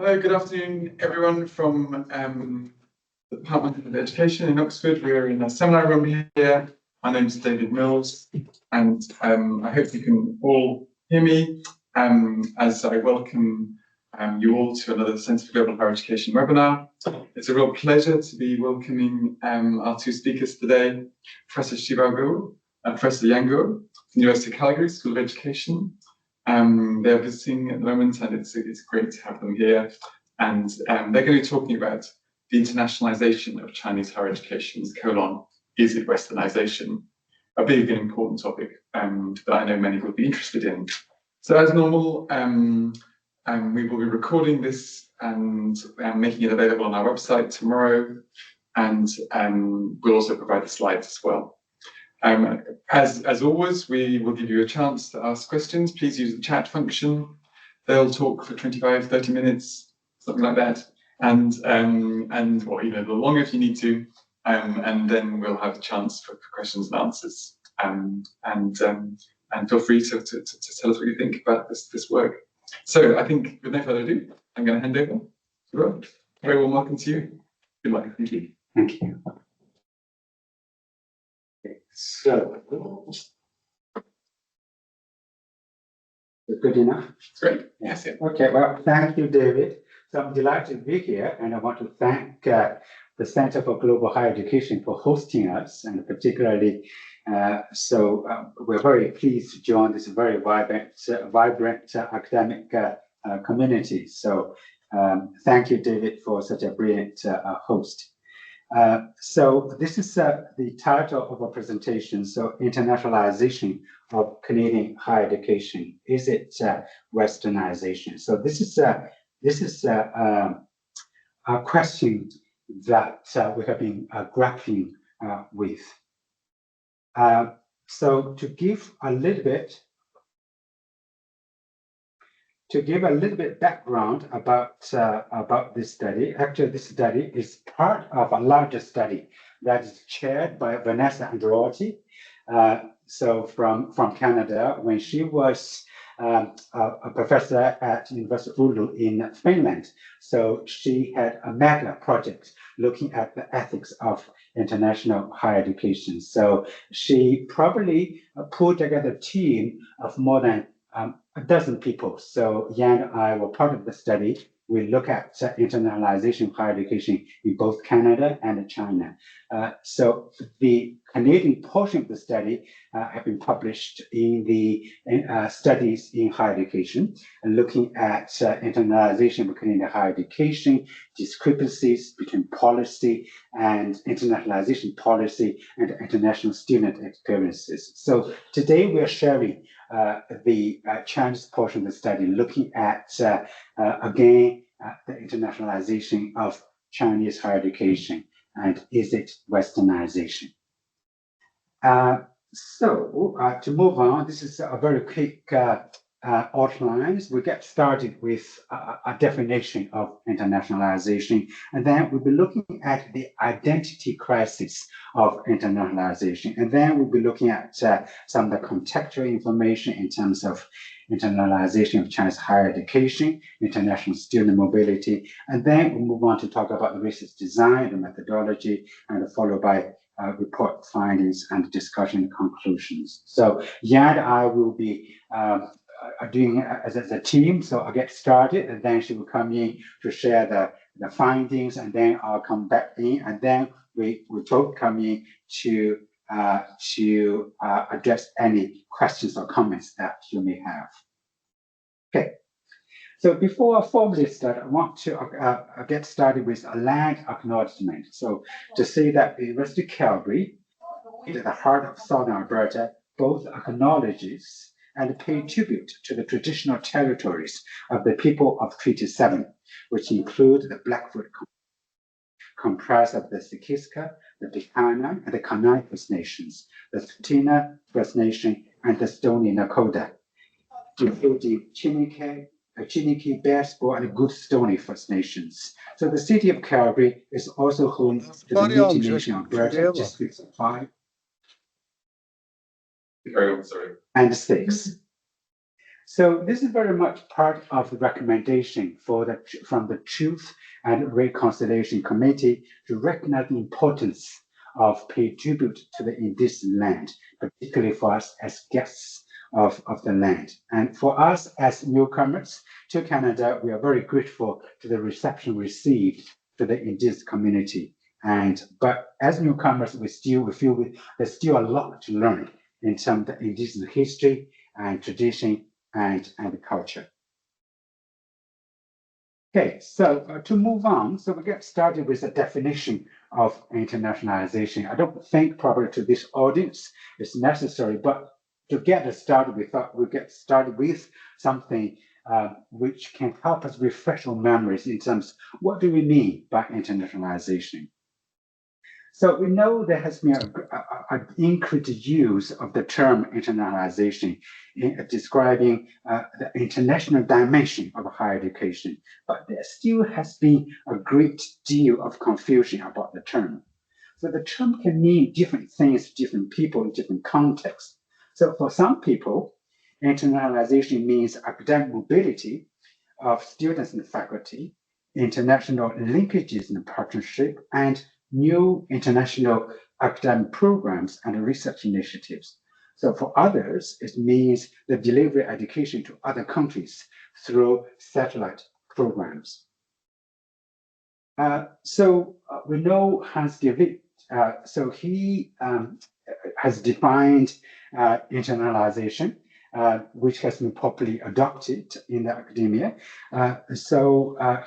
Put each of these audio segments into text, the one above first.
Hello, good afternoon, everyone from the Department of Education in Oxford. We're in a seminar room here. My name is David Mills, and I hope you can all hear me as I welcome you all to another Centre for Global Higher Education webinar. It's a real pleasure to be welcoming our two speakers today, Professor Shivago and Professor Yango from the University of Calgary School of Education. They're visiting at the moment, and it's great to have them here. And they're going to be talking about the internationalisation of Chinese higher education, is it Westernisation? A big and important topic that I know many will be interested in. So as normal, we will be recording this and making it available on our website tomorrow, and we'll also provide the slides as well. As always, we will give you a chance to ask questions. Please use the chat function. They'll talk for 25-30 minutes, something like that, and or even a little longer if you need to, and then we'll have a chance for questions and answers. And feel free to tell us what you think about this work. So I think with no further ado, I'm going to hand over to Rob. Very warm welcome to you. Good luck. Thank you. Thank you. So, good enough? It's great. Yes. Yeah. Okay, well, thank you, David. So I'm delighted to be here, and I want to thank the Center for Global Higher Education for hosting us, and particularly, we're very pleased to join this very vibrant academic community. So thank you, David, for such a brilliant host. So this is the title of our presentation. So internationalization of Canadian higher education, is it Westernization? So this is a question that we have been grappling with. So to give a little bit background about this study. Actually, this study is part of a larger study that is chaired by Vanessa Andreotti. So from Canada, when she was a professor at University of Oulu in Finland. So she had a mega project looking at the ethics of international higher education. So she probably put together a team of more than a dozen people. So Yan and I were part of the study. We look at internationalization of higher education in both Canada and China. So the Canadian portion of the study have been published in the studies in higher education, looking at internationalization of Canadian higher education, discrepancies between policy and internationalization policy and international student experiences. So today we are sharing the Chinese portion of the study, looking at, again, the internationalization of Chinese higher education, and is it Westernization? To move on, this is a very quick outlines. We get started with a definition of internationalization, and then we'll be looking at the identity crisis of internationalization, and then we'll be looking at some of the contextual information in terms of internationalization of Chinese higher education, international student mobility, and then we'll move on to talk about the research design, the methodology, and followed by report findings and discussion conclusions. So Yan and I will be doing as a team. So I'll get started, and then she will come in to share the findings, and then I'll come back in, and then we both come in to address any questions or comments that you may have. Okay. So before I formally start, I want to get started with a land acknowledgement. So to say that the University of Calgary, at the heart of Southern Alberta, both acknowledges and pay tribute to the traditional territories of the people of Treaty 7, which include the Blackfoot, comprised of the Sikiska, the Bikana, and the Kainai First Nations, the Tsuut'ina First Nation, and the Stoney Nakoda, including Chiniki, Bearspaw, and Goodstoney First Nations. So the city of Calgary is also home to the Métis Nation of Alberta districts 5 and 6. So this is very much part of the recommendation from the Truth and Reconciliation Committee to recognize the importance of pay tribute to the indigenous land, particularly for us as guests of the land. And for us as newcomers to Canada, we are very grateful to the reception received to the indigenous community. But as newcomers, we feel there's still a lot to learn in terms of the indigenous history and tradition and culture. Okay, so to move on, so we get started with a definition of internationalization. I don't think probably to this audience it's necessary, but to get us started, we thought we'd get started with something which can help us refresh our memories in terms of what do we mean by internationalization. So we know there has been an increased use of the term internationalization in describing the international dimension of higher education, but there still has been a great deal of confusion about the term. So the term can mean different things to different people in different contexts. So for some people, internationalization means academic mobility of students and faculty, international linkages and partnership, and new international academic programs and research initiatives. So for others, it means the delivery of education to other countries through satellite programs. We know Hans de Witt, so he has defined internationalization, which has been popularly adopted in the academia.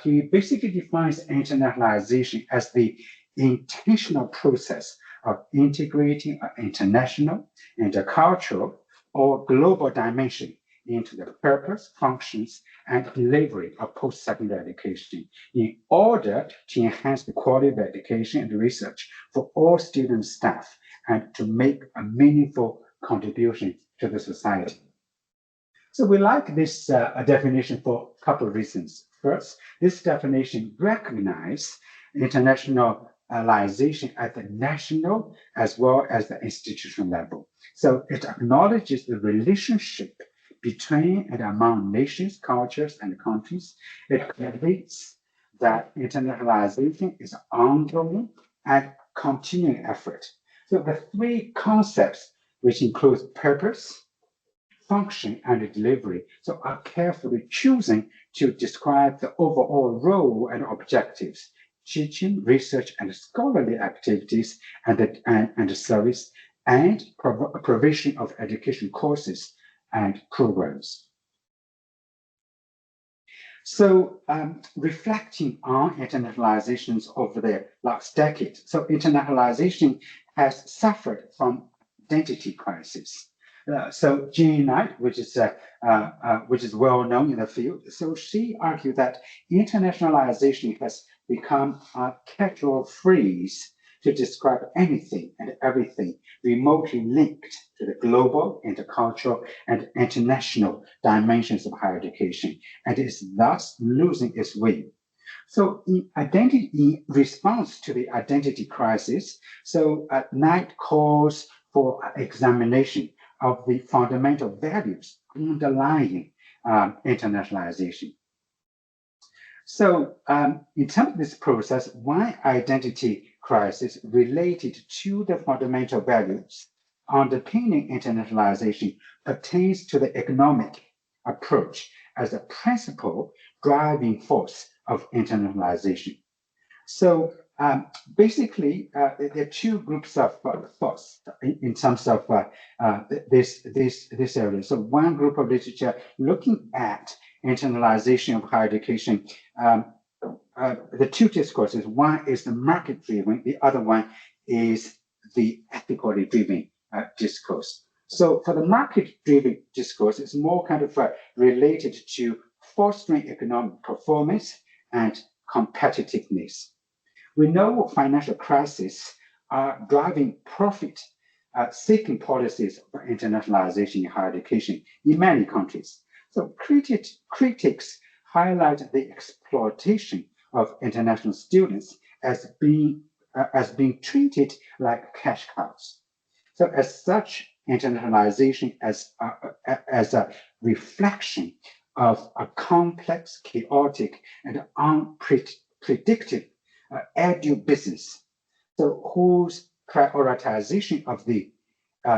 He basically defines internationalization as the intentional process of integrating an international, intercultural, or global dimension into the purpose, functions, and delivery of post-secondary education in order to enhance the quality of education and research for all student and staff and to make a meaningful contribution to the society. So we like this definition for a couple of reasons. First, this definition recognizes internationalization at the national as well as the institutional level. So it acknowledges the relationship between and among nations, cultures, and countries. It conveys that internationalization is an ongoing and continuing effort. So the three concepts, which includes purpose, function, and delivery, so are carefully chosen to describe the overall role and objectives, teaching, research, and scholarly activities, and service, and provision of education courses and programs. So reflecting on internationalizations over the last decade, so internationalization has suffered from identity crisis. So Jean Knight, which is well known in the field, so she argued that internationalization has become a catch-all phrase to describe anything and everything remotely linked to the global, intercultural, and international dimensions of higher education, and is thus losing its way. So in response to the identity crisis, so Knight calls for examination of the fundamental values underlying internationalization. So in terms of this process, one identity crisis related to the fundamental values underpinning internationalization pertains to the economic approach as a principal driving force of internationalization. So basically, there are two groups of thoughts in terms of this area. So one group of literature looking at internalization of higher education, the two discourses, one is the market-driven, the other one is the ethically driven discourse. So for the market-driven discourse, it's more kind of related to fostering economic performance and competitiveness. We know financial crises are driving profit-seeking policies for internationalization in higher education in many countries. So critics highlight the exploitation of international students as being treated like cash cows. So as such, internationalization as a reflection of a complex, chaotic, and unpredictable edu business. So whose prioritization of the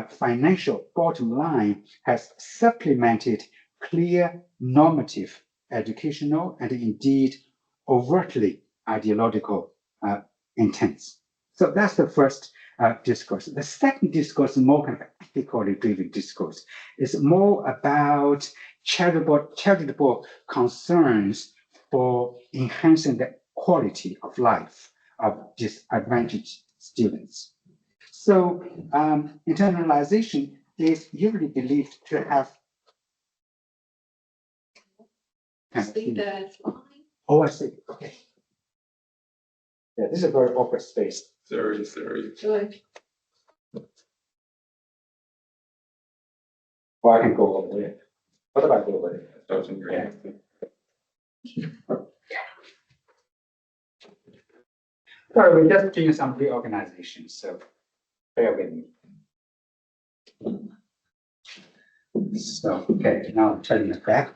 financial bottom line has supplemented clear normative, educational, and indeed overtly ideological intents. So that's the first discourse. The second discourse is more kind of ethically driven discourse. It's more about charitable concerns for enhancing the quality of life of disadvantaged students. So internalization is usually believed to have. See the slide? Oh, I see. Okay. Yeah, this is a very awkward space. Sorry. Good. Well, I can go over there. What about go over there? Starting green. Sorry, we're just doing some reorganization, so bear with me. So, okay, now turning it back.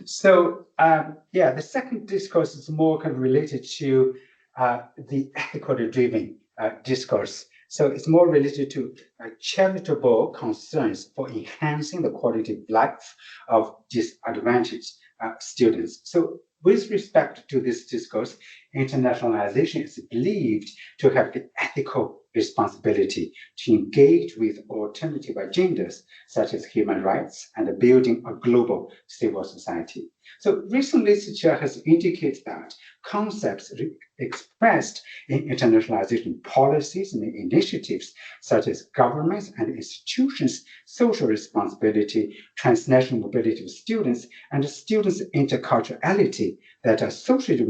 So, yeah, the second discourse is more kind of related to the ethically driven discourse. So it's more related to charitable concerns for enhancing the quality of life of disadvantaged students. So with respect to this discourse, internationalization is believed to have the ethical responsibility to engage with alternative agendas such as human rights and building a global civil society. So recent literature has indicated that concepts expressed in internationalization policies and initiatives such as governments and institutions, social responsibility, transnational mobility of students, and students' interculturality that are associated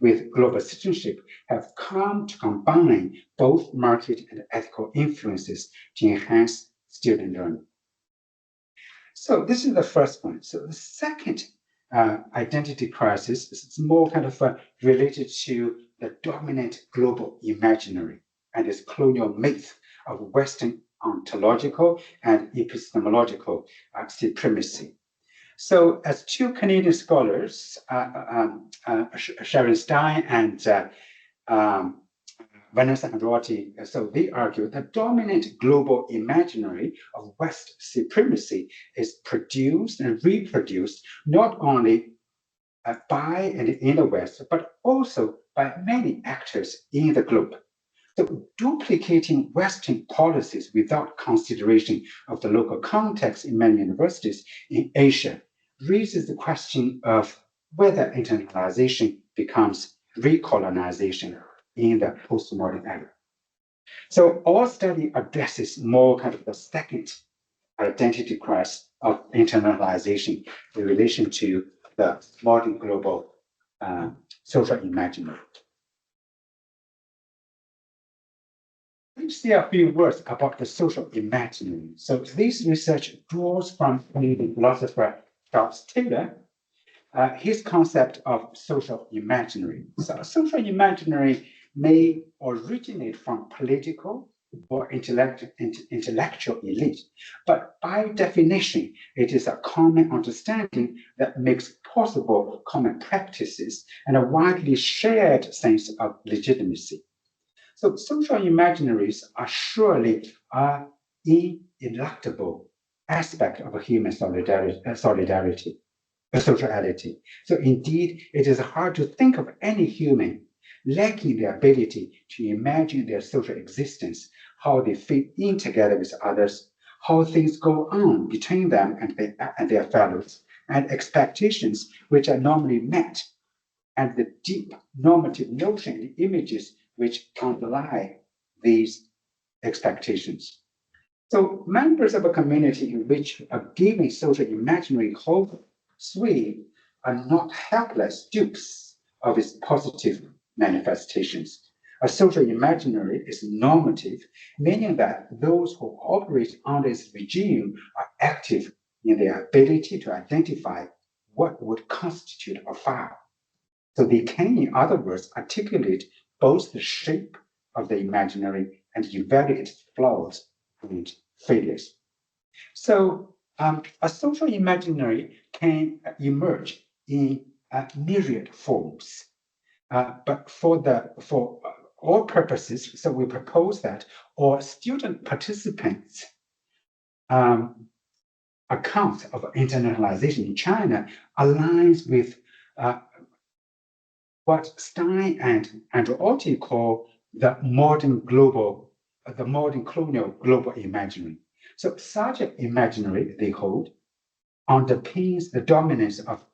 with global citizenship have come to combine both market and ethical influences to enhance student learning. So this is the first point. So the second identity crisis is more kind of related to the dominant global imaginary and its colonial myth of Western ontological and epistemological supremacy. So as two Canadian scholars, Sharon Stein and Vanessa Androtti, so they argue the dominant global imaginary of West supremacy is produced and reproduced not only by and in the West, but also by many actors in the globe. So duplicating Western policies without consideration of the local context in many universities in Asia raises the question of whether internalization becomes recolonization in the postmodern era. So our study addresses more kind of the second identity crisis of internalization in relation to the modern global social imaginary. Let's say a few words about the social imaginary. So this research draws from Canadian philosopher Charles Taylor, his concept of social imaginary. So social imaginary may originate from political or intellectual elite, but by definition, it is a common understanding that makes possible common practices and a widely shared sense of legitimacy. So social imaginaries are surely an ineluctable aspect of a human sociality. So indeed, it is hard to think of any human lacking the ability to imagine their social existence, how they fit in together with others, how things go on between them and their fellows, and expectations which are normally met, and the deep normative notion and images which underlie these expectations. So members of a community in which a given social imaginary holds sway are not helpless dupes of its positive manifestations. A social imaginary is normative, meaning that those who operate under its regime are active in their ability to identify what would constitute a foul. So they can, in other words, articulate both the shape of the imaginary and evaluate its flaws and failures. So a social imaginary can emerge in myriad forms. But for all purposes, so we propose that all student participants account of internationalization in China aligns with what Stein and Andreotti call the modern colonial global imaginary. So such an imaginary, they hold, underpins the dominance of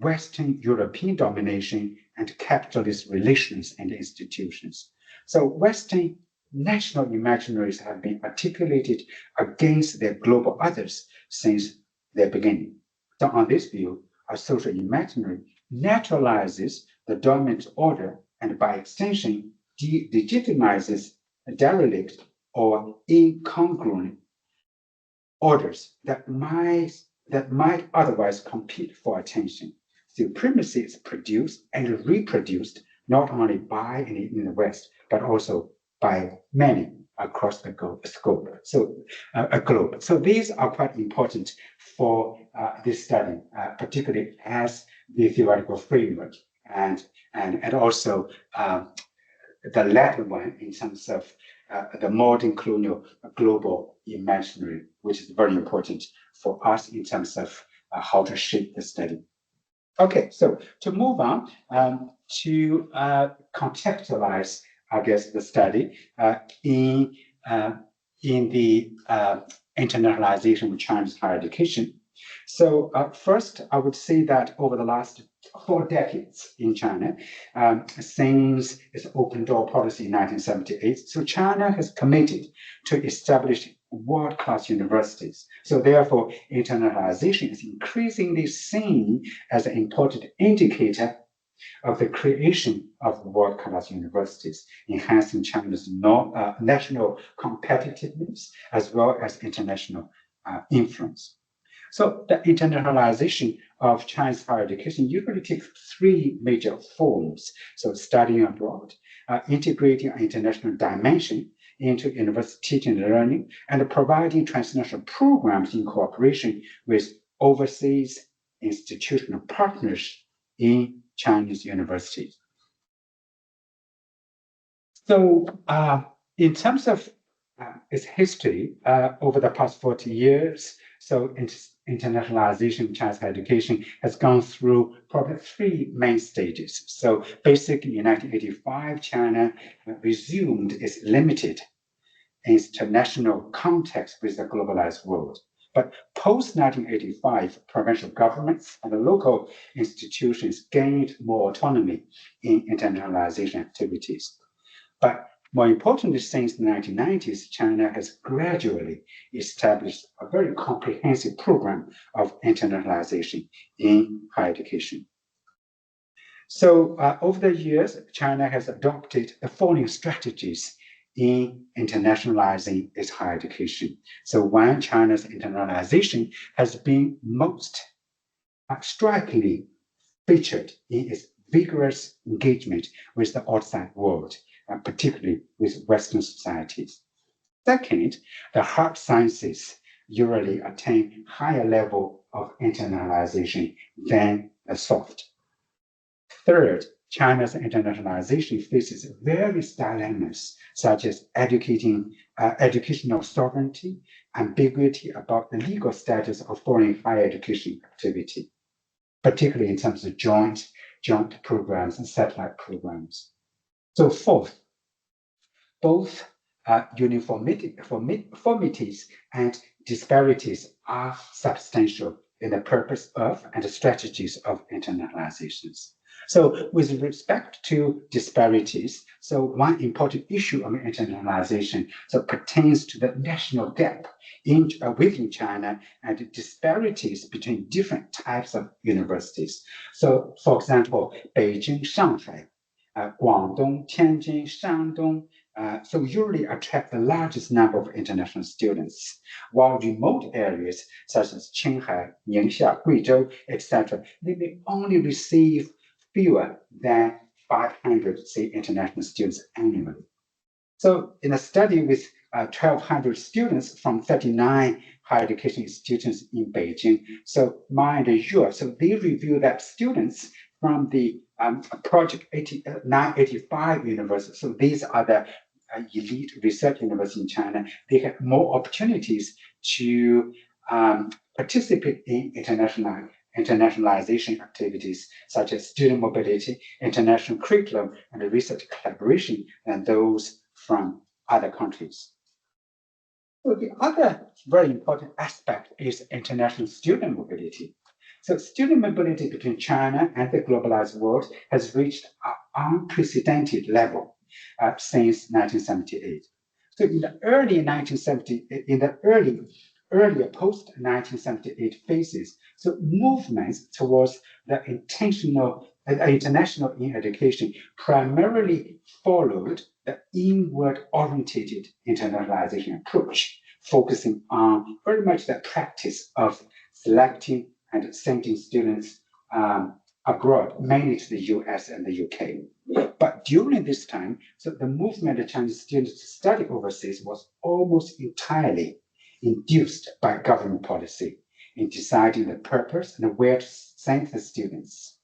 Western European domination and capitalist relations and institutions. So Western national imaginaries have been articulated against their global others since their beginning. So on this view, a social imaginary naturalizes the dominant order and by extension legitimizes derelict or incongruent orders that might otherwise compete for attention. Supremacy is produced and reproduced not only by in the West, but also by many across the globe. So these are quite important for this study, particularly as the theoretical framework and also the latter one in terms of the modern colonial global imaginary, which is very important for us in terms of how to shape the study. Okay, so to move on to contextualize, I guess, the study in the internationalization of Chinese higher education. So first, I would say that over the last 4 decades in China, since its open door policy in 1978, so China has committed to establish world-class universities. So therefore, internationalization is increasingly seen as an important indicator of the creation of world-class universities, enhancing China's national competitiveness as well as international influence. So the internationalization of Chinese higher education usually takes 3 major forms. So studying abroad, integrating an international dimension into university teaching and learning, and providing transnational programs in cooperation with overseas institutional partners in Chinese universities. So in terms of its history over the past 40 years, so internationalization of Chinese higher education has gone through probably 3 main stages. So basically in 1985, China resumed its limited international context with the globalized world. But post-1985, provincial governments and the local institutions gained more autonomy in internationalization activities. But more importantly, since the 1990s, China has gradually established a very comprehensive program of internationalization in higher education. So over the years, China has adopted the following strategies in internationalizing its higher education. So one, China's internationalization has been most strikingly featured in its vigorous engagement with the outside world, particularly with Western societies. Second, the hard sciences usually attain higher level of internationalization than the soft. Third, China's internationalization faces various dilemmas, such as educational sovereignty, ambiguity about the legal status of foreign higher education activity, particularly in terms of joint programs and satellite programs. So fourth, both uniformities and disparities are substantial in the purpose of and the strategies of internationalizations. So with respect to disparities, so one important issue of internationalization pertains to the national gap within China and disparities between different types of universities. So for example, Beijing, Shanghai, Guangdong, Tianjin, Shandong, so usually attract the largest number of international students, while remote areas such as Qinghai, Ningxia, Guizhou, etc., they may only receive fewer than 500, say, international students annually. So in a study with 1,200 students from 39 higher education institutions in Beijing. So mine and yours. So they review that students from the Project 985 university. So these are the elite research universities in China. They have more opportunities to participate in internationalization activities such as student mobility, international curriculum, and research collaboration than those from other countries. So the other very important aspect is international student mobility. So student mobility between China and the globalized world has reached an unprecedented level since 1978. So in the early 1970, in the earlier post-1978 phases, so movements towards the international in education primarily followed the inward-oriented internationalization approach, focusing on very much the practice of selecting and sending students abroad, mainly to the US and the UK. But during this time, so the movement of Chinese students to study overseas was almost entirely induced by government policy in deciding the purpose and where to send the students.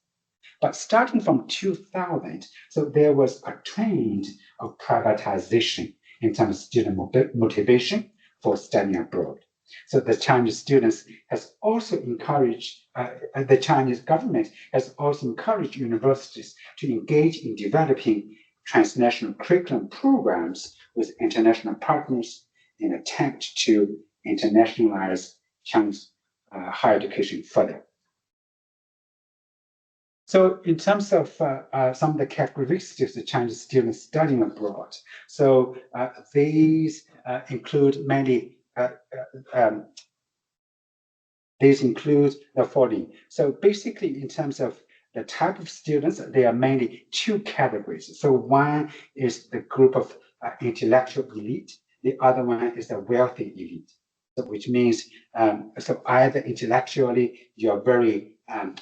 But starting from 2000, so there was a trend of privatization in terms of student motivation for studying abroad. So the Chinese students has also encouraged, the Chinese government has also encouraged universities to engage in developing transnational curriculum programs with international partners in an attempt to internationalize Chinese higher education further. So in terms of some of the characteristics of Chinese students studying abroad, so these include mainly the following. So basically, in terms of the type of students, there are mainly two categories. So one is the group of intellectual elite. The other one is the wealthy elite. So which means, so either intellectually you're very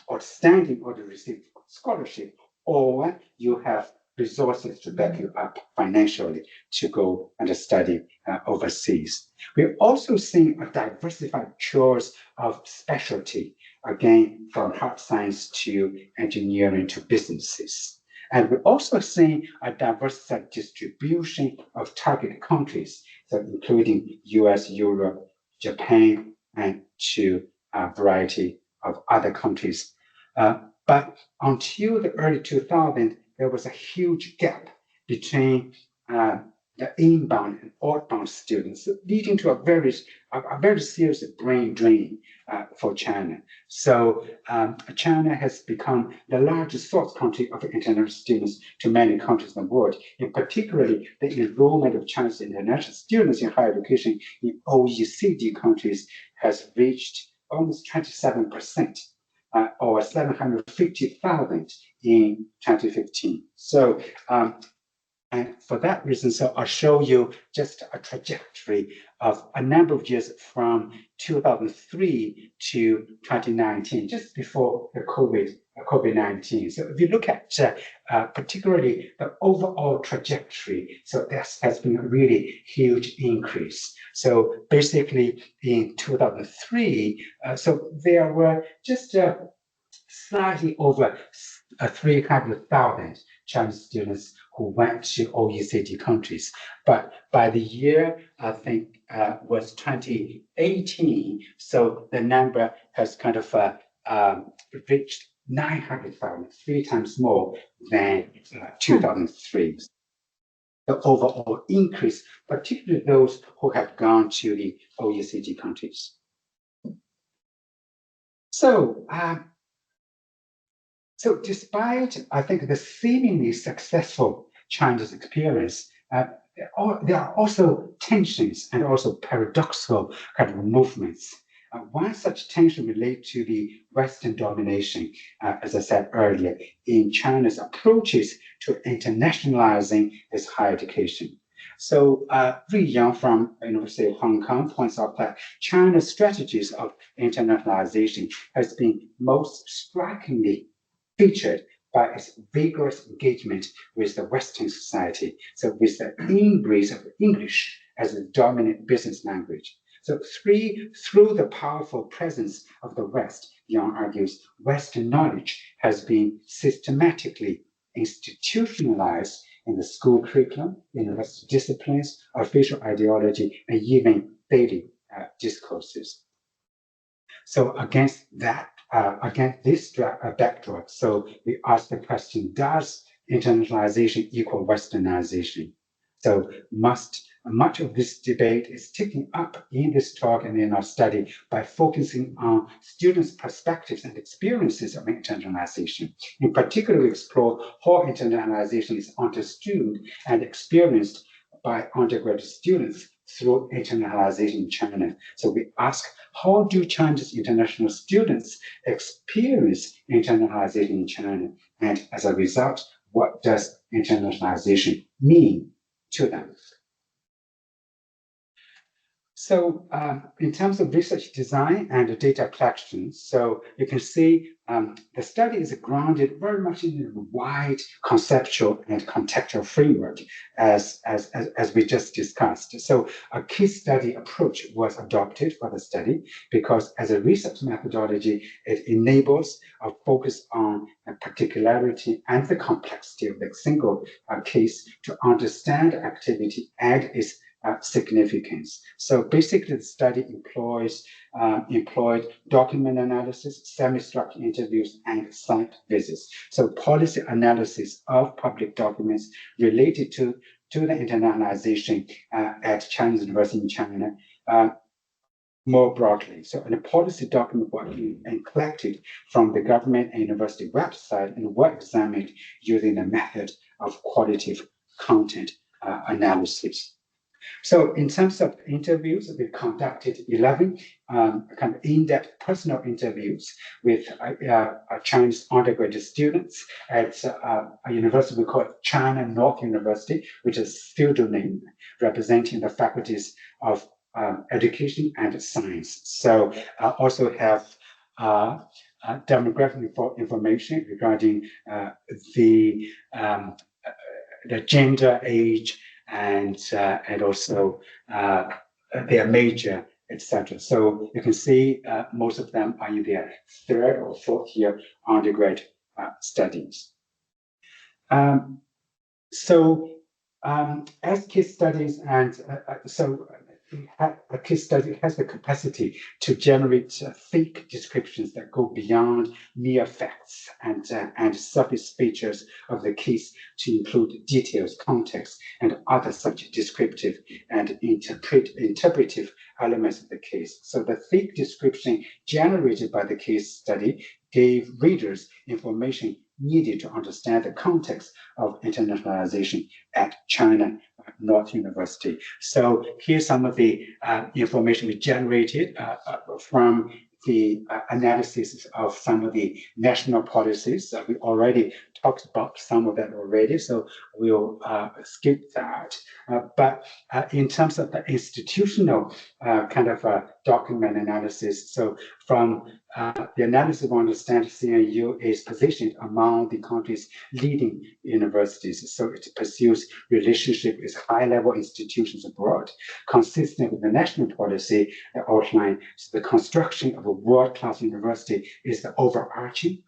outstanding or to receive scholarship, or you have resources to back you up financially to go and study overseas. We're also seeing a diversified choice of specialty, again, from hard science to engineering to businesses. And we're also seeing a diversified distribution of target countries, so including US, Europe, Japan, and to a variety of other countries. But until the early 2000s, there was a huge gap between the inbound and outbound students, leading to a very serious brain drain for China. So China has become the largest source country of international students to many countries in the world. In particularly, the enrollment of Chinese international students in higher education in OECD countries has reached almost 27%. Or 750,000 in 2015. So, and for that reason, so I'll show you just a trajectory of a number of years from 2003 to 2019, just before the COVID-19. So if you look at particularly the overall trajectory, so this has been a really huge increase. So basically in 2003, so there were just slightly over 300,000 Chinese students who went to OECD countries. But by the year, I think, was 2018, so the number has kind of reached 900,000, 3 times more than 2003. The overall increase, particularly those who have gone to the OECD countries. So, so despite, I think, the seemingly successful Chinese experience, there are also tensions and also paradoxical kind of movements. One such tension relates to the Western domination, as I said earlier, in China's approaches to internationalizing its higher education. So Rui Yang from University of Hong Kong points out that China's strategies of internationalization has been most strikingly featured by its vigorous engagement with the Western society, so with the embrace of English as the dominant business language. So through the powerful presence of the West, Young argues, Western knowledge has been systematically institutionalized in the school curriculum, university disciplines, official ideology, and even daily discourses. So against this backdrop, so we ask the question, does internationalization equal Westernization? So much of this debate is taken up in this talk and in our study by focusing on students' perspectives and experiences of internationalization. In particular, we explore how internationalization is understood and experienced by undergraduate students through internationalization in China. So we ask, how do Chinese international students experience internationalization in China? And as a result, what does internationalization mean to them? So in terms of research design and data collection, so you can see the study is grounded very much in a wide conceptual and contextual framework, as we just discussed. So a case study approach was adopted for the study because as a research methodology, it enables a focus on the particularity and the complexity of the single case to understand activity and its significance. So basically, the study employed document analysis, semi-structured interviews, and site visits. So policy analysis of public documents related to the internationalization at Chinese University in China more broadly. So the policy document were collected from the government and university website and were examined using the method of qualitative content analysis. So in terms of interviews, we conducted 11 kind of in-depth personal interviews with Chinese undergraduate students at a university we call China North University, which is pseudo name representing the faculties of education and science. So I also have demographic information regarding the gender, age, and also their major, etc. So you can see most of them are in their third or fourth year undergrad studies. As case studies, and a case study has the capacity to generate thick descriptions that go beyond mere facts and surface features of the case to include details, context, and other such descriptive and interpretive elements of the case. So the thick description generated by the case study gave readers information needed to understand the context of internationalization at China North University. So here's some of the information we generated from the analysis of some of the national policies. We already talked about some of that already, so we'll skip that. But in terms of the institutional kind of document analysis, so from the analysis we understand CNU is positioned among the country's leading universities. So it pursues relationship with high-level institutions abroad, consistent with the national policy outline. So the construction of a world-class university is the overarching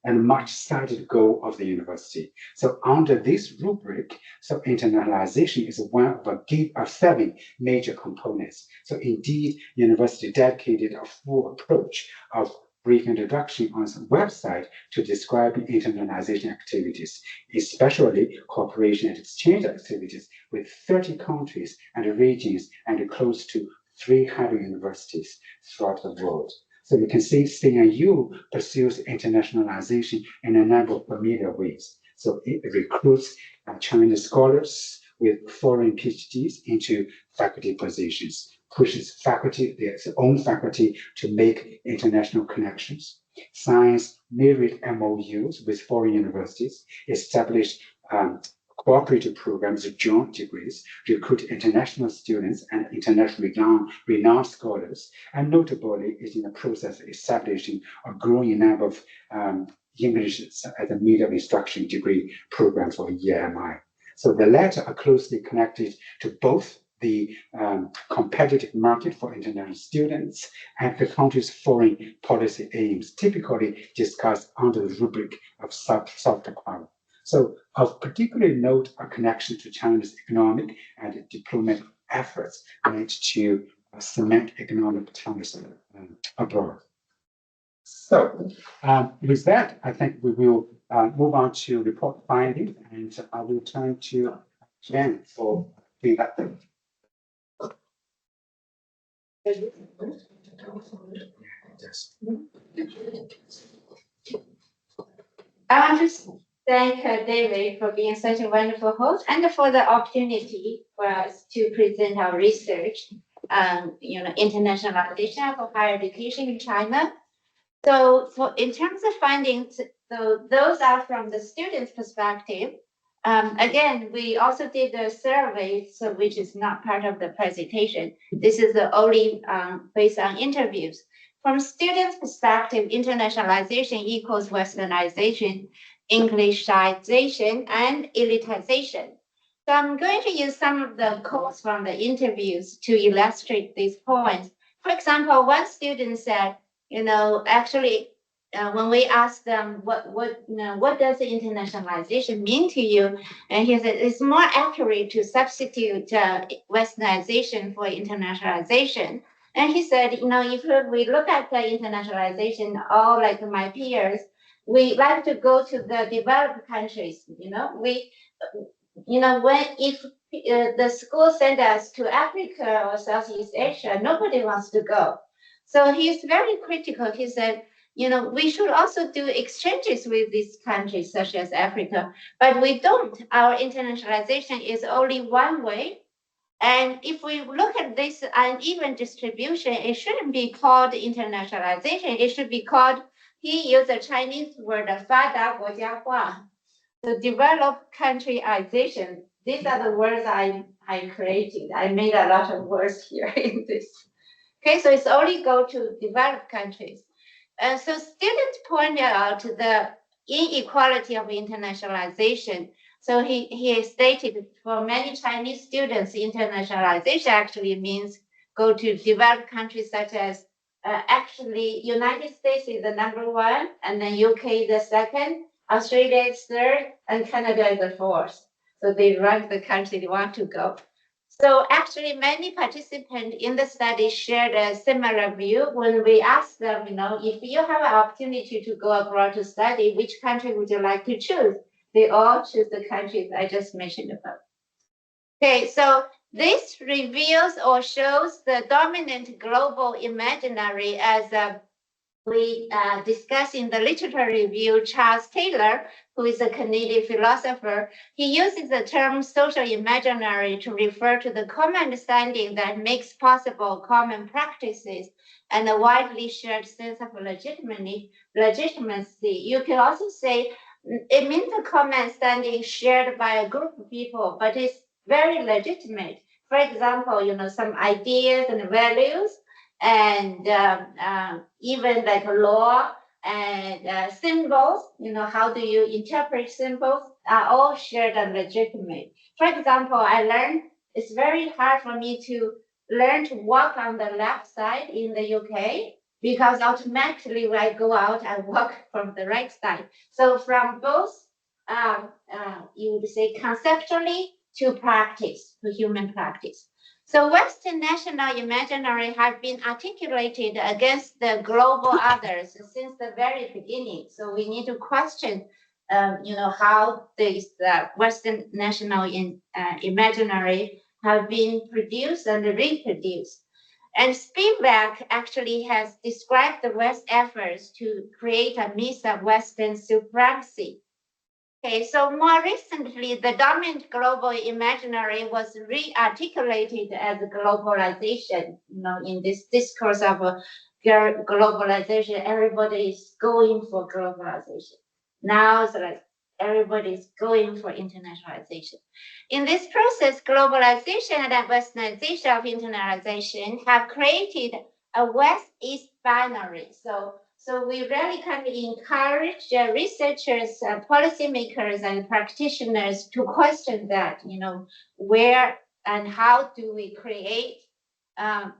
and much cited goal of the university. So under this rubric, so internationalization is one of 7 major components. So indeed, university dedicated a full approach of brief introduction on its website to describe internationalization activities, especially cooperation and exchange activities with 30 countries and regions and close to 300 universities throughout the world. So you can see CNU pursues internationalization in a number of familiar ways. So it recruits Chinese scholars with foreign PhDs into faculty positions, pushes faculty, their own faculty, to make international connections, signs myriad MOUs with foreign universities, establish cooperative programs, joint degrees, recruit international students and internationally renowned scholars, and notably is in the process of establishing a growing number of English as a medium instruction degree program for EMI. So the latter are closely connected to both the competitive market for international students and the country's foreign policy aims, typically discussed under the rubric of soft power. So of particular note are connection to China's economic and diplomatic efforts meant to cement economic ties abroad. So with that, I think we will move on to report findings, and I will turn to Jen for feedback. I want to thank David for being such a wonderful host and for the opportunity for us to present our research on, internationalization of higher education in China. So in terms of findings, so those are from the students' perspective. Again, we also did a survey, so which is not part of the presentation. This is only based on interviews. From students' perspective, internationalization equals westernization, Englishization, and elitization. So I'm going to use some of the quotes from the interviews to illustrate these points. For example, one student said, actually, when we asked them what does internationalization mean to you, and he said it's more accurate to substitute westernization for internationalization. And he said, if we look at the internationalization, all like my peers, we like to go to the developed countries. If the school send us to Africa or Southeast Asia, nobody wants to go. So he's very critical. He said, we should also do exchanges with these countries, such as Africa, but we don't. Our internationalization is only one way. And if we look at this uneven distribution, it shouldn't be called internationalization. It should be called, he used a Chinese word, 发达国家化, the developed countryization. These are the words I created. I made a lot of words here in this. Okay, so it's only go to developed countries. So students pointed out the inequality of internationalization. So he stated for many Chinese students, internationalization actually means go to developed countries such as actually United States is the number one, and then UK the second, Australia is third, and Canada is the fourth. So they rank the country they want to go. So actually, many participants in the study shared a similar view. When we asked them, if you have an opportunity to go abroad to study, which country would you like to choose? They all choose the countries I just mentioned about. Okay, so this reveals or shows the dominant global imaginary as we discussed in the literature review. Charles Taylor, who is a Canadian philosopher, he uses the term social imaginary to refer to the common understanding that makes possible common practices and a widely shared sense of legitimacy. You can also say it means a common understanding shared by a group of people, but it's very legitimate. For example, some ideas and values and even like law and symbols, how do you interpret symbols, are all shared and legitimate. For example, I learned it's very hard for me to learn to walk on the left side in the UK because automatically when I go out, I walk from the right side. So from both, you would say conceptually to practice, to human practice. So Western national imaginary have been articulated against the global others since the very beginning. So we need to question, how this Western national imaginary have been produced and reproduced. And Spivak actually has described the West efforts to create a myth of Western supremacy. Okay, so more recently, the dominant global imaginary was re-articulated as globalization. In this discourse of globalization, everybody is going for globalization. Now it's like everybody is going for internationalization. In this process, globalization and westernization of internationalization have created a West-East binary. So So we really kind of encourage researchers, policymakers, and practitioners to question that, where and how do we create a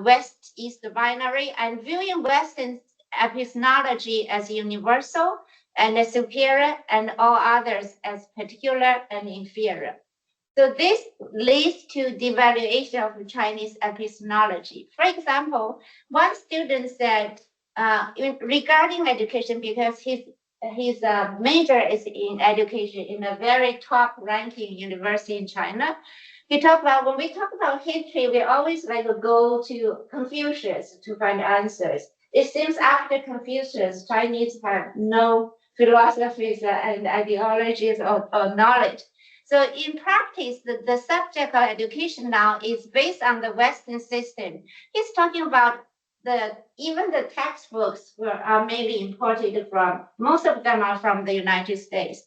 West-East binary and viewing Western epistemology as universal and superior and all others as particular and inferior. So this leads to devaluation of Chinese epistemology. For example, one student said, regarding education, because his major is in education in a very top ranking university in China. He talked about when we talk about history, we always go to Confucius to find answers. It seems after Confucius, Chinese have no philosophies and ideologies or knowledge. So in practice, the subject of education now is based on the Western system. He's talking about even the textbooks are mainly imported from, most of them are from the United States,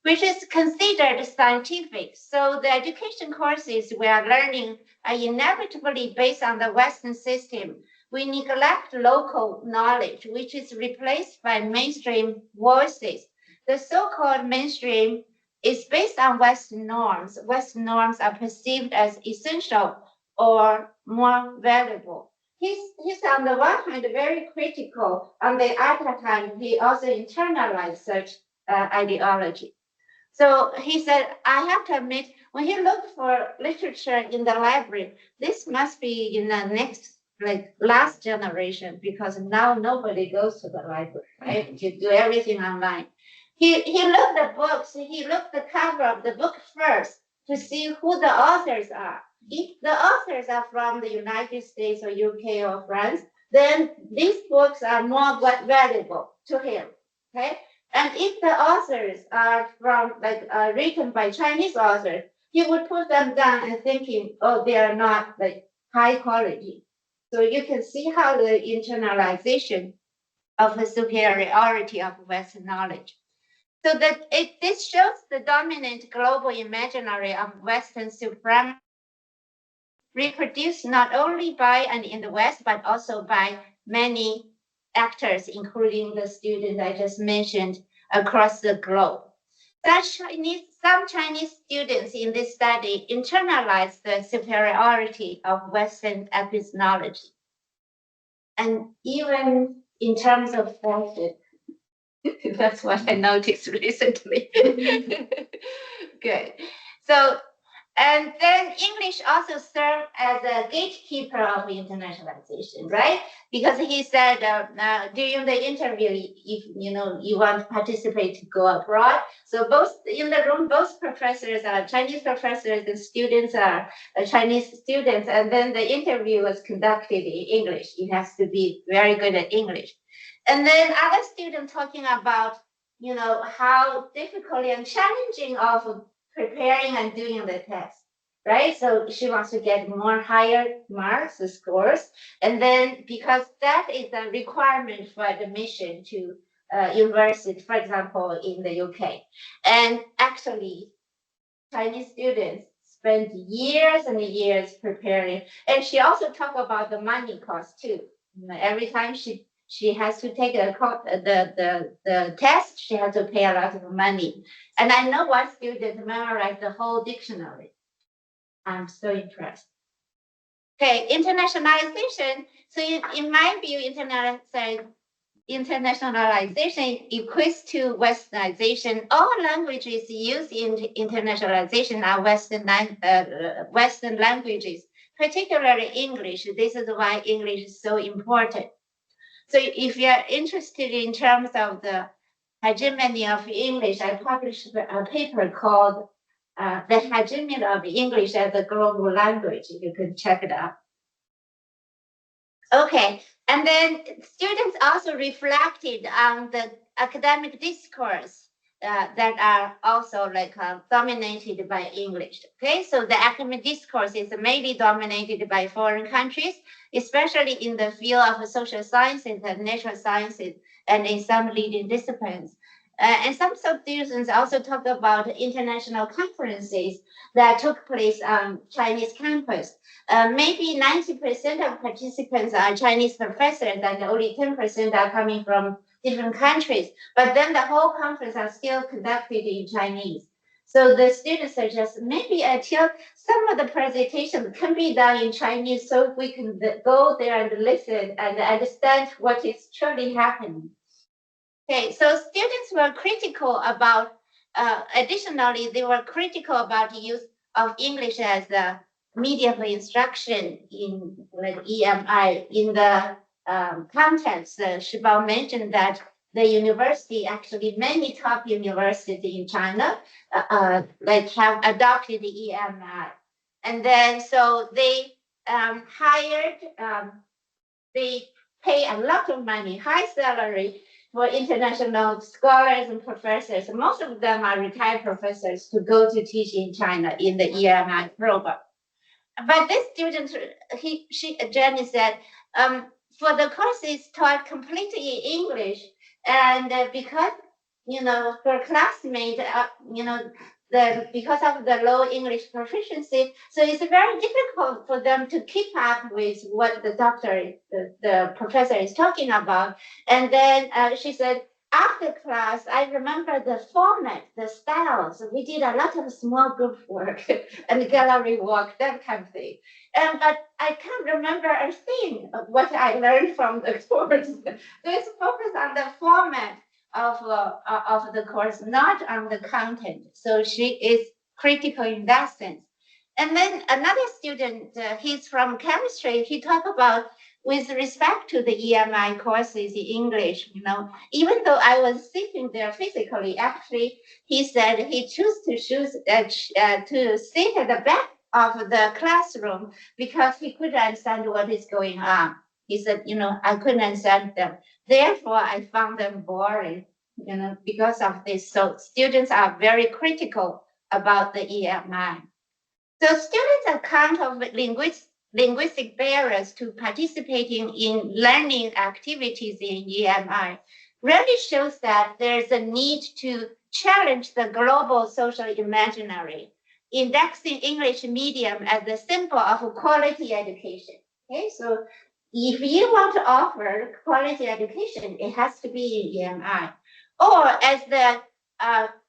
which is considered scientific. So the education courses we are learning are inevitably based on the Western system. We neglect local knowledge, which is replaced by mainstream voices. The so-called mainstream is based on Western norms. Western norms are perceived as essential or more valuable. He's on the one hand very critical, on the other hand, he also internalized such ideology. So he said, I have to admit, when he looked for literature in the library, this must be in the next, last generation, because now nobody goes to the library, right? You do everything online. He looked at books, he looked at the cover of the book first to see who the authors are. If the authors are from the United States or UK or France, then these books are more valuable to him, okay? And if the authors are from written by Chinese authors, he would put them down and thinking, oh, they are not high quality. So you can see how the internalization of the superiority of Western knowledge. So that this shows the dominant global imaginary of Western supremacy reproduced not only by and in the West, but also by many actors, including the student I just mentioned across the globe. Some Chinese students in this study internalized the superiority of Western epistemology. And even in terms of fashion, that's what I noticed recently. Good. So, and then English also served as a gatekeeper of internationalization, right? Because he said during the interview, if you want to participate to go abroad, so both in the room, both professors are Chinese professors, the students are Chinese students, and then the interview was conducted in English. You have to be very good at English. And then other students talking about, how difficult and challenging of preparing and doing the test, right? So she wants to get more higher marks, scores. And then because that is a requirement for admission to university, for example, in the UK. And actually, Chinese students spend years and years preparing. And she also talked about the money cost too. Every time she has to take the test, she has to pay a lot of money. And I know one student memorized the whole dictionary. I'm so impressed. Okay, internationalization. So in my view, internationalization equates to Westernization. All languages used in internationalization are Western languages, particularly English. This is why English is so important. So if you're interested in terms of the hegemony of English, I published a paper called The Hegemony of English as a Global Language. You can check it out. Okay, and then students also reflected on the academic discourse that are also dominated by English. Okay, so the academic discourse is mainly dominated by foreign countries, especially in the field of social sciences and natural sciences, and in some leading disciplines. And some students also talk about international conferences that took place on Chinese campus. Maybe 90% of participants are Chinese professors and only 10% are coming from different countries. But then the whole conference are still conducted in Chinese. So the students suggest maybe until some of the presentation can be done in Chinese so we can go there and listen and understand what is truly happening. Okay, so students were critical about, additionally, they were critical about the use of English as a medium for instruction in like EMI. In the context, Shibao mentioned that the university, actually many top universities in China, like have adopted the EMI. And then so they hired, they pay a lot of money, high salary for international scholars and professors. Most of them are retired professors to go to teach in China in the EMI program. But this student, Jenny said, for the courses taught completely in English, and because, her classmate, because of the low English proficiency, so it's very difficult for them to keep up with what the professor is talking about. And then she said, after class, I remember the format, the styles. We did a lot of small group work and gallery walk, that kind of thing. But I can't remember a thing of what I learned from the course. So it's focused on the format of the course, not on the content. So she is critical in that sense. And then another student, he's from chemistry, he talked about with respect to the EMI courses in English, even though I was sitting there physically, actually, he said he chose to sit at the back of the classroom because he couldn't understand what is going on. He said, I couldn't understand them. Therefore, I found them boring, because of this. So students are very critical about the EMI. So students' account of linguistic barriers to participating in learning activities in EMI really shows that there's a need to challenge the global social imaginary, indexing English medium as a symbol of quality education. Okay, so if you want to offer quality education, it has to be in EMI. Or as the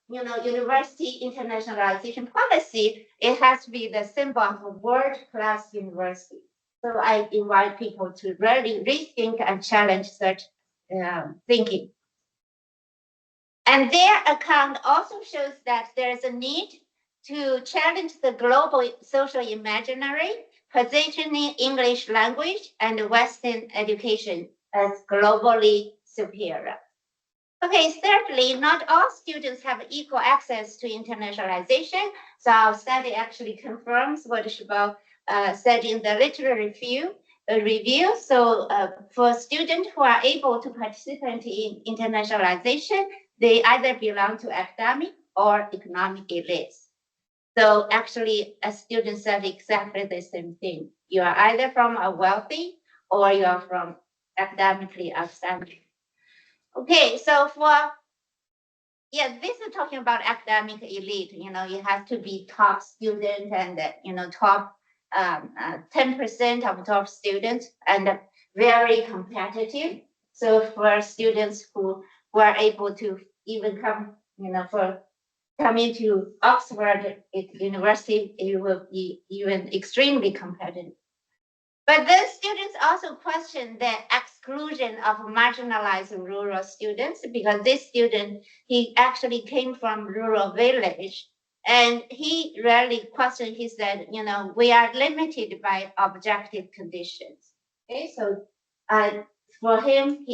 university internationalization policy, it has to be the symbol of a world-class university. So I invite people to really rethink and challenge such thinking. And their account also shows that there's a need to challenge the global social imaginary, positioning English language and Western education as globally superior. Okay, thirdly, not all students have equal access to internationalization. So our study actually confirms what Shibao said in the literary review. So for students who are able to participate in internationalization, they either belong to academic or economic elites. So actually, a student said exactly the same thing. You are either from a wealthy or you are from academically outstanding. Okay, so this is talking about academic elite. You have to be top student and top 10% of top students and very competitive. So for students who were able to even come, for coming to Oxford University, it will be even extremely competitive. But then students also question the exclusion of marginalized rural students because this student, he actually came from rural village and he rarely questioned, he said, we are limited by objective conditions. Okay, so for him,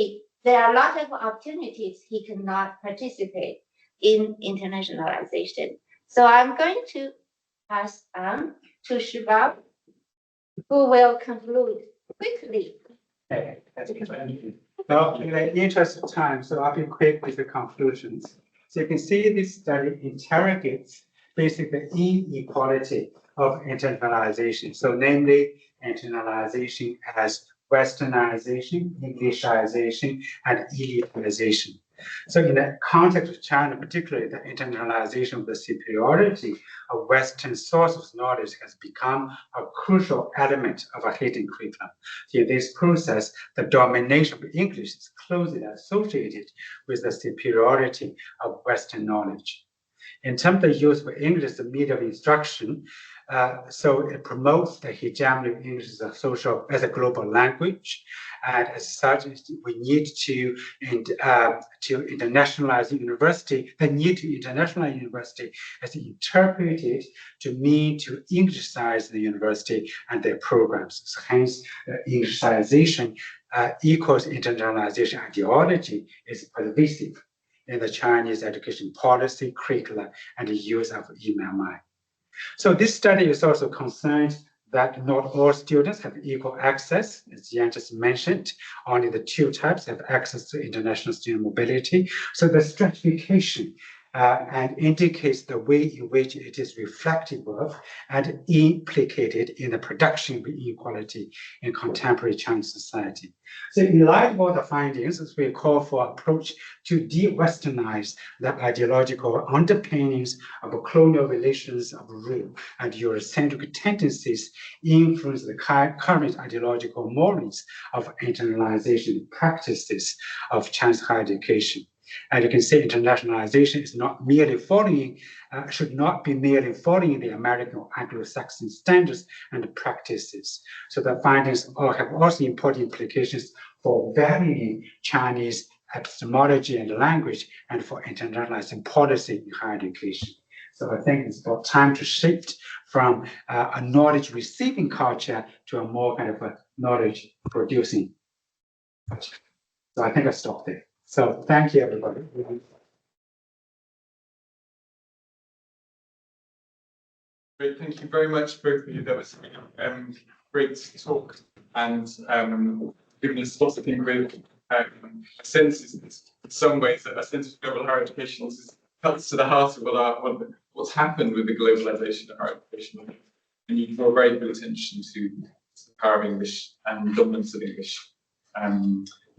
there are a lot of opportunities he cannot participate in internationalization. So I'm going to pass on to Shibao, who will conclude quickly. Okay. Well, in the interest of time, so I'll be quick with the conclusions. So you can see this study interrogates basically inequality of internalization. So namely, internalization as Westernization, Englishization, and elitization. So in the context of China, particularly the internalization of the superiority of Western sources of knowledge has become a crucial element of a hidden curriculum. So in this process, the domination of English is closely associated with the superiority of Western knowledge. In terms of the use of English as a medium of instruction, so it promotes the hegemony of English as a global language, and as such, we need to internationalize the university. The need to internationalize university is interpreted to mean to Englishicize the university and their programs. So hence, Englishization equals internationalization ideology is pervasive in the Chinese education policy, curricula, and the use of EMI. So this study is also concerned that not all students have equal access. As Yan just mentioned, only the two types have access to international student mobility. So the stratification and indicates the way in which it is reflective of and implicated in the production of inequality in contemporary Chinese society. So in light of all the findings, we call for approach to de-Westernize the ideological underpinnings of colonial relations of rule and Eurocentric tendencies influence the current ideological models of internalization practices of Chinese higher education. And you can see internationalization is not merely following, should not be merely following the American or Anglo-Saxon standards and practices. So the findings have also important implications for valuing Chinese epistemology and language and for internationalizing policy in higher education. So I think it's about time to shift from a knowledge receiving culture to a more kind of a knowledge producing culture. So I think I'll stop there. So thank you, everybody. Great, thank you very much, both of you. That was great talk and giving us lots of things with a sense, in some ways, a sense of global higher education cuts to the heart of what's happened with the globalization of higher education. And you draw very good attention to the power of English and dominance of English.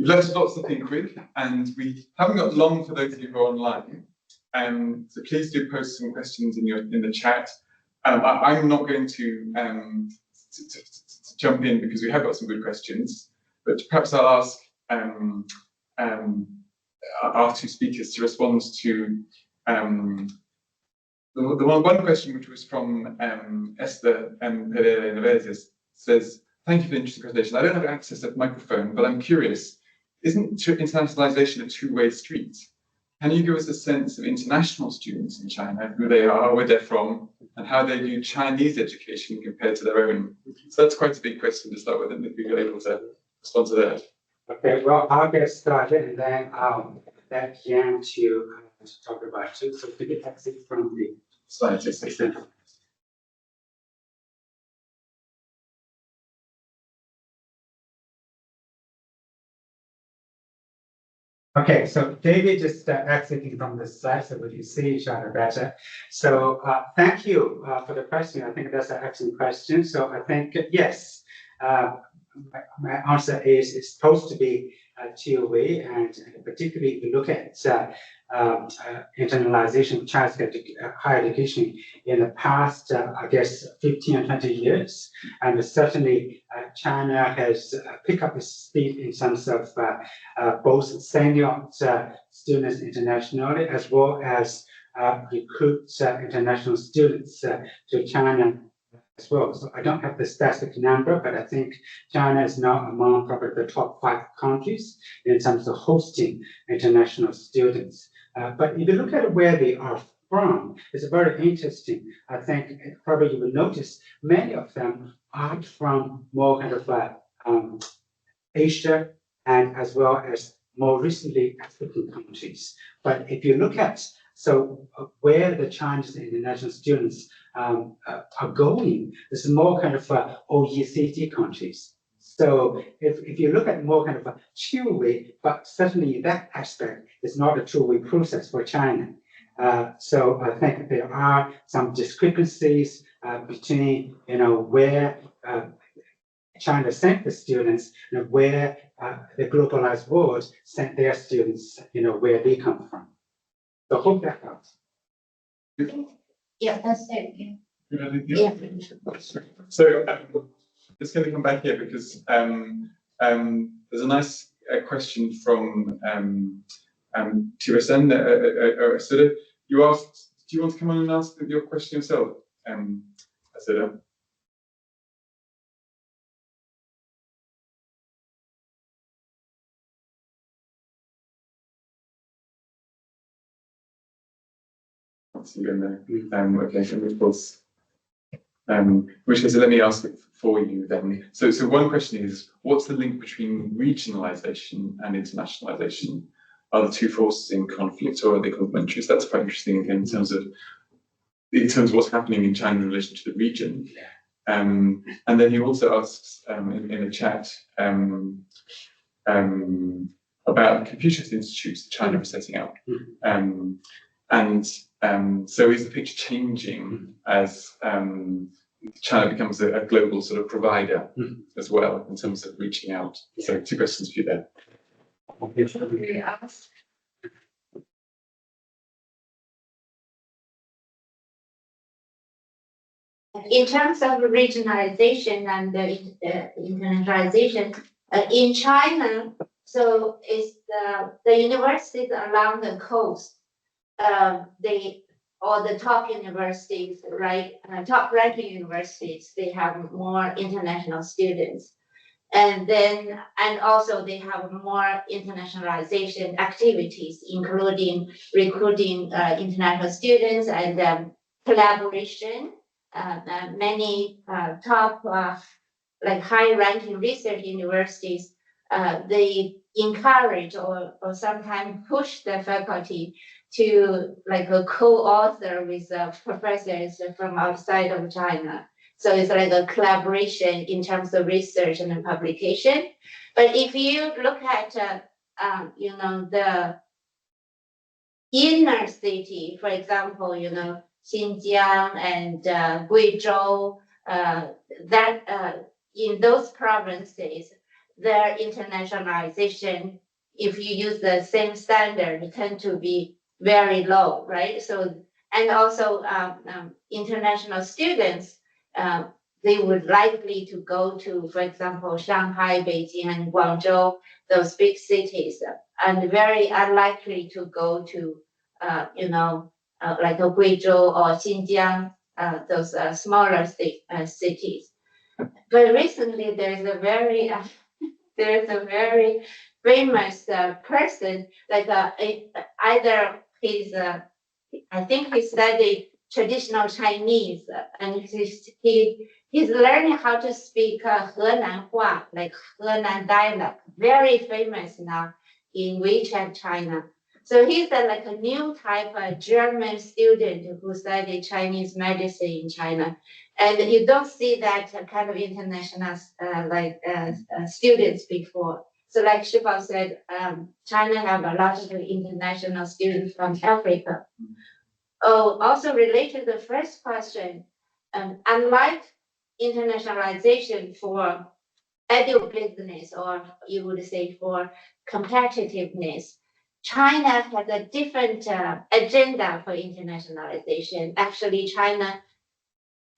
You've left us lots to think with, and we haven't got long for those of you who are online. So please do post some questions in the chat. I'm not going to jump in because we have got some good questions, but perhaps I'll ask our two speakers to respond to the one question which was from Esther Pereira Neves says, "Thank you for the interesting presentation. I don't have access to the microphone, but I'm curious. Isn't internationalization a two-way street? Can you give us a sense of international students in China, who they are, where they're from, and how they view Chinese education compared to their own?" So that's quite a big question to start with, and if you're able to respond to that. Okay, well, I'll get started, and then I'll let Yan to talk about it. So we can exit from the Slides. Okay, so David just exiting from the slide so we can see each other better. So thank you for the question. I think that's an excellent question. So I think, yes, my answer is it's supposed to be two-way, and particularly if you look at internalization of Chinese higher education in the past, I guess, 15 or 20 years. And certainly China has picked up its speed in terms of both sending out students internationally as well as recruit international students to China as well. So I don't have the specific number, but I think China is now among probably the top 5 countries in terms of hosting international students. But if you look at where they are from, it's very interesting. I think probably you will notice many of them are from more kind of Asia and as well as more recently African countries. But if you look at where the Chinese international students are going, it's more kind of OECD countries. So if you look at more kind of a two-way, but certainly that aspect is not a two-way process for China. So I think there are some discrepancies between, where China sent the students, where the globalized world sent their students, where they come from. So hope that helps. Yeah, that's it. Yeah. So just going to come back here because there's a nice question from Tirasen. Asida, you asked, do you want to come on and ask your question yourself, Asida? So you're in there. Okay, so of course. Which is, let me ask it for you then. So one question is, what's the link between regionalization and internationalization? Are the two forces in conflict, or are they complementary? So that's quite interesting again, in terms of what's happening in China in relation to the region. And then he also asks in the chat about Confucius institutes that China is setting up. So is the picture changing as China becomes a global sort of provider as well in terms of reaching out? So two questions for you there. In terms of regionalization and internationalization, in China, so it's the universities along the coast, all the top universities, right, top ranking universities, they have more international students. And also they have more internationalization activities, including recruiting international students and collaboration. Many top like high-ranking research universities, they encourage or sometimes push the faculty to like a co-author with professors from outside of China. So it's like a collaboration in terms of research and publication. But if you look at, the inner city, for example, Xinjiang and Guizhou, in those provinces, their internationalization, if you use the same standard, tend to be very low, right? So, and also international students, they would likely to go to, for example, Shanghai, Beijing, and Guangzhou, those big cities, and very unlikely to go to, like a Guizhou or Xinjiang, those smaller cities. But recently, there's a very famous person, like either he's I think he studied traditional Chinese, and he's learning how to speak Henan Hua, like Henan dialect, very famous now in WeChat China. So he's like a new type of German student who studied Chinese medicine in China. And you don't see that kind of international students before. So like Shibao said, China have a lot of international students from Africa. Oh, also related to the first question, unlike internationalization for edu business, or you would say for competitiveness, China has a different agenda for internationalization. Actually,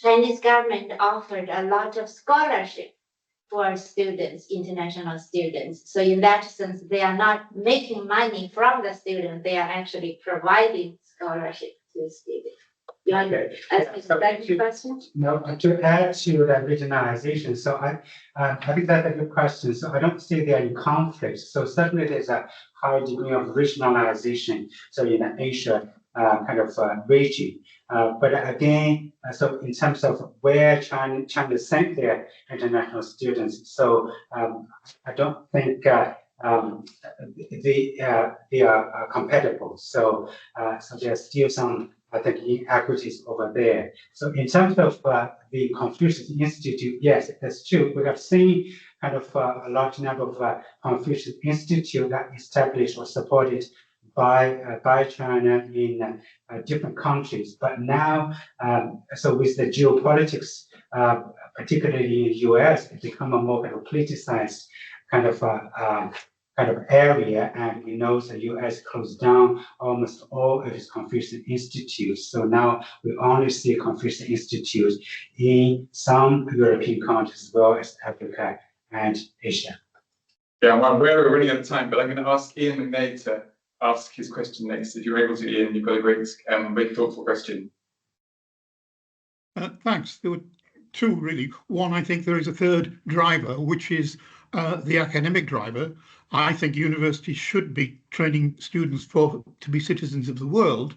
Chinese government offered a lot of scholarship for students, international students. So in that sense, they are not making money from the students, they are actually providing scholarship to students. You understand the question? No, to add to the regionalization, so I think that's a good question. So I don't see there any conflict. So certainly there's a high degree of regionalization. So in the Asia kind of region. But again, so in terms of where China sent their international students, so I don't think they are compatible. So there's still some, I think, inequities over there. So in terms of the Confucius Institute, yes, that's true. We have seen kind of a large number of Confucius Institute that established or supported by China in different countries. But now, so with the geopolitics particularly in the US, it become a more kind of politicized kind of area, and we know the US closed down almost all of its Confucian institutes. So now we only see Confucian institutes in some European countries as well as Africa and Asia. Yeah, well, we're running out of time, but I'm going to ask Ian McNair to ask his question next. If you're able to, Ian, you've got a great, very thoughtful question. Thanks. There were two, really. One, I think there is a third driver, which is the academic driver. I think universities should be training students to be citizens of the world.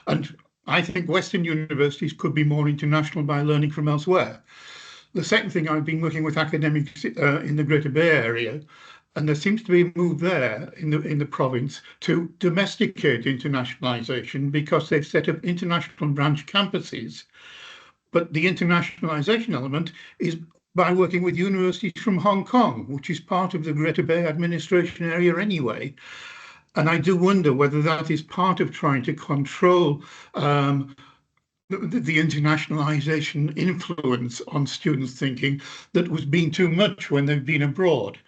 And I think Western universities could be more international by learning from elsewhere. The second thing, I've been working with academics in the Greater Bay Area, and there seems to be a move there in the province to domesticate internationalisation, because they've set up international branch campuses. But the internationalisation element is by working with universities from Hong Kong, which is part of the Greater Bay administration area anyway. And I do wonder whether that is part of trying to control the internationalisation influence on students' thinking that was being too much when they've been abroad,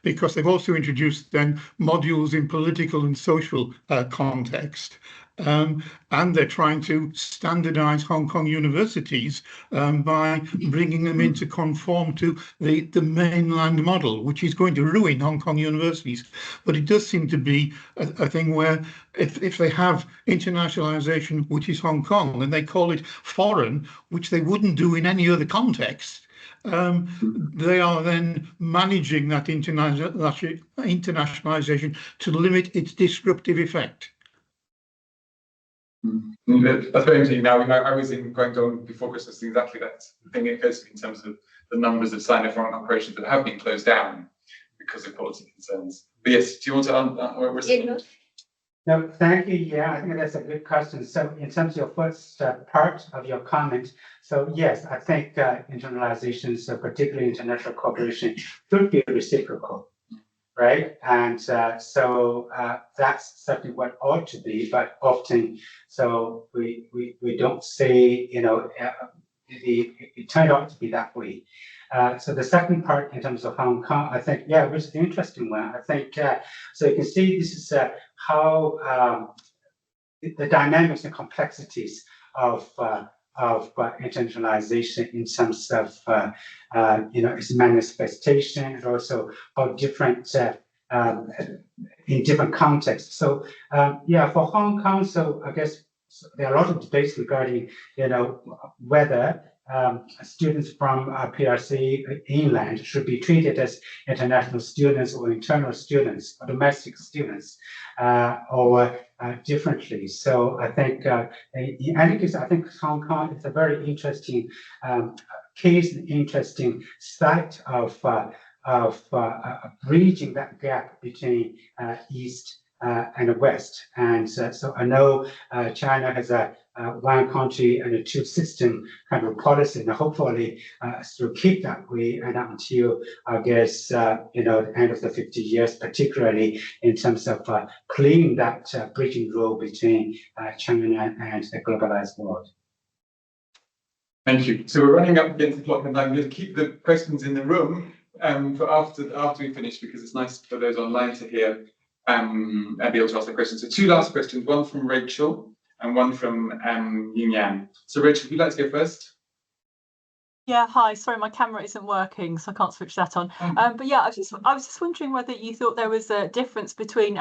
because they've also introduced then modules in political and social context. And they're trying to standardise Hong Kong universities by bringing them in to conform to the mainland model, which is going to ruin Hong Kong universities. But it does seem to be a thing where if they have internationalisation, which is Hong Kong, and they call it foreign, which they wouldn't do in any other context, they are then managing that internationalisation to limit its disruptive effect. That's very interesting. Now, I was in Guangdong before Christmas, and exactly that thing occurs to me in terms of the numbers of Sino-foreign operations that have been closed down because of policy concerns. But yes, do you want to respond? No, thank you. Yeah, I think that's a good question. So in terms of your first part of your comment, so yes, I think internationalization, so particularly international cooperation, should be reciprocal, right? And so that's certainly what ought to be, but often, so we don't say, you know, it turned out to be that way. So the second part in terms of Hong Kong, I think, yeah, it was an interesting one. I think, so you can see this is how the dynamics and complexities of internationalization in terms of, you know, its manifestation, and also how different, in different contexts. So, yeah, for Hong Kong, so I guess there are a lot of debates regarding, you know, whether students from PRC inland should be treated as international students or internal students or domestic students, or differently. So I think in any case, I think Hong Kong is a very interesting case, an interesting site of bridging that gap between East and West. And so I know China has a one country and a two system kind of policy, and hopefully to keep that way and until I guess you know, the end of the 50 years, particularly in terms of playing that bridging role between China and the globalized world. Thank you. So we're running up against the clock, and I'm going to keep the questions in the room for after we finish, because it's nice for those online to hear and be able to ask the questions. So two last questions, one from Rachel and one from Yin Yang. So Rachel, if you'd like to go first. Yeah, hi. Sorry, my camera isn't working, so I can't switch that on. But yeah, I was just wondering whether you thought there was a difference between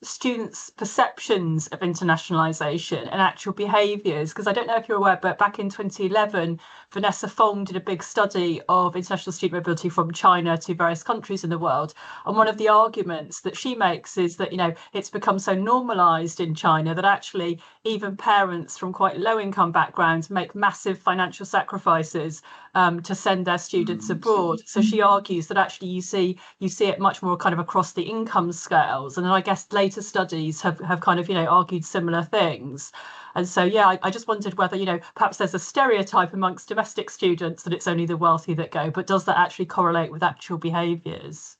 students' perceptions of internationalisation and actual behaviours, because I don't know if you're aware, but back in 2011, Vanessa Fong did a big study of international student mobility from China to various countries in the world. And one of the arguments that she makes is that, you know, it's become so normalised in China that actually even parents from quite low income backgrounds make massive financial sacrifices to send their students abroad. So she argues that actually you see it much more kind of across the income scales. And then I guess later studies have kind of, you know, argued similar things. And so, yeah, I just wondered whether, you know, perhaps there's a stereotype amongst domestic students that it's only the wealthy that go, but does that actually correlate with actual behaviours?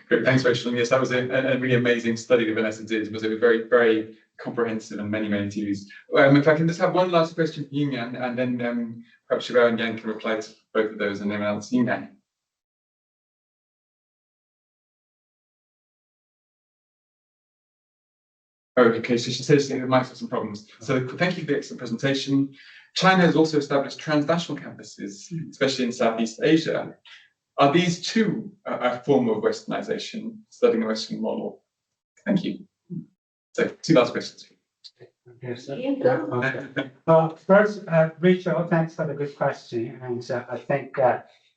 Great, thanks, Rachel. And yes, that was a really amazing study that Vanessa did. It was a very, very comprehensive and many, many views. If I can just have one last question for you, Yan, and then perhaps Shibao and Yan can reply to both of those, and then I'll see you now. Oh, okay, so she says she might have some problems. So thank you for the excellent presentation. China has also established transnational campuses, especially in Southeast Asia. Are these too a form of Westernization, studying a Western model? Thank you. So, two last questions. First, Rachel, thanks for the good question. And I think,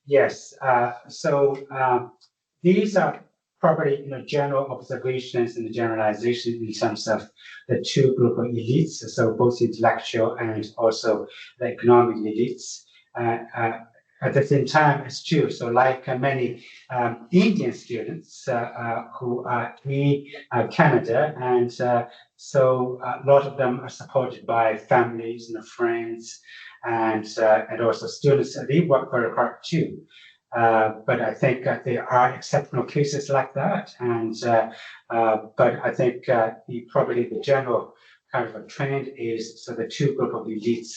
yes, these are probably general observations and generalization in terms of the two group of elites, so both intellectual and also the economic elites. At the same time, it's true. So, like many Indian students who are in Canada, and so a lot of them are supported by families and friends, and also students. They work very hard too. But I think there are exceptional cases like that, and but I think probably the general kind of a trend is so the two group of elites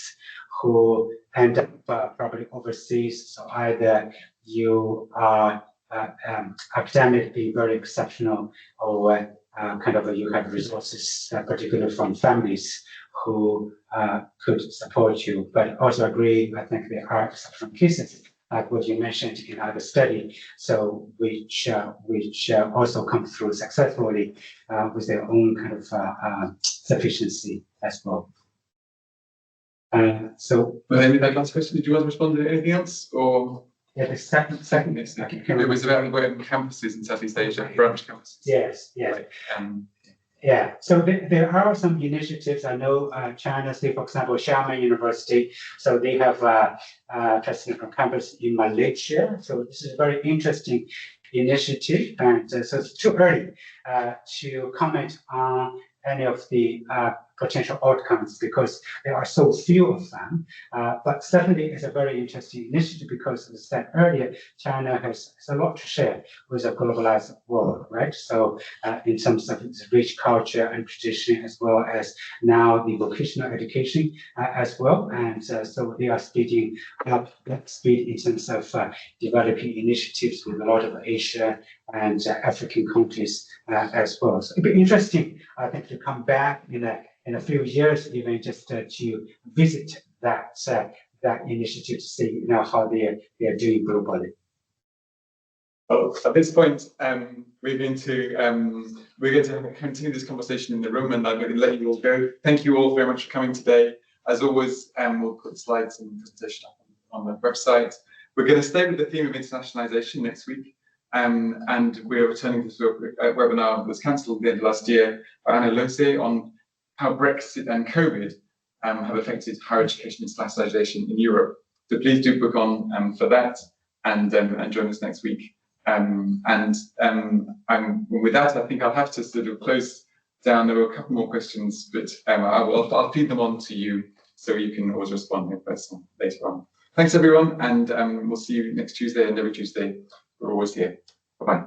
who end up probably overseas. So either you are academically very exceptional, or kind of you have resources, particularly from families who could support you. But also agree, I think there are exceptional cases, like what you mentioned in other study, so which also come through successfully with their own kind of sufficiency as well. So, Well, that last question, did you want to respond to anything else, or? Yeah, the second, Yes, it was about campuses in Southeast Asia, branch campuses. Yes, yes. Like, yeah, so there are some initiatives. I know China, say for example, Xiamen University. So they have president from campus in Malaysia. So this is a very interesting initiative, and so it's too early to comment on any of the potential outcomes because there are so few of them. But certainly it's a very interesting initiative because, as I said earlier, China has a lot to share with a globalized world, right? So in terms of its rich culture and tradition, as well as now the vocational education as well. And so they are speeding up that speed in terms of developing initiatives with a lot of Asia and African countries as well. So it'd be interesting, I think, to come back in a few years, even just to visit that initiative to see how they are doing globally. Well, at this point, we're going to continue this conversation in the room, and I'm going to let you all go. Thank you all very much for coming today. As always, we'll put slides and presentation up on the website. We're going to stay with the theme of internationalization next week. And we're returning to this webinar that was cancelled at the end of last year by Anna Lose on how Brexit and COVID have affected higher education and internationalization in Europe. So please do book on for that and join us next week. And with that, I think I'll have to sort of close down. There were a couple more questions, but I'll feed them on to you so you can always respond in person later on. Thanks, everyone, and we'll see you next Tuesday and every Tuesday. We're always here. Bye-bye.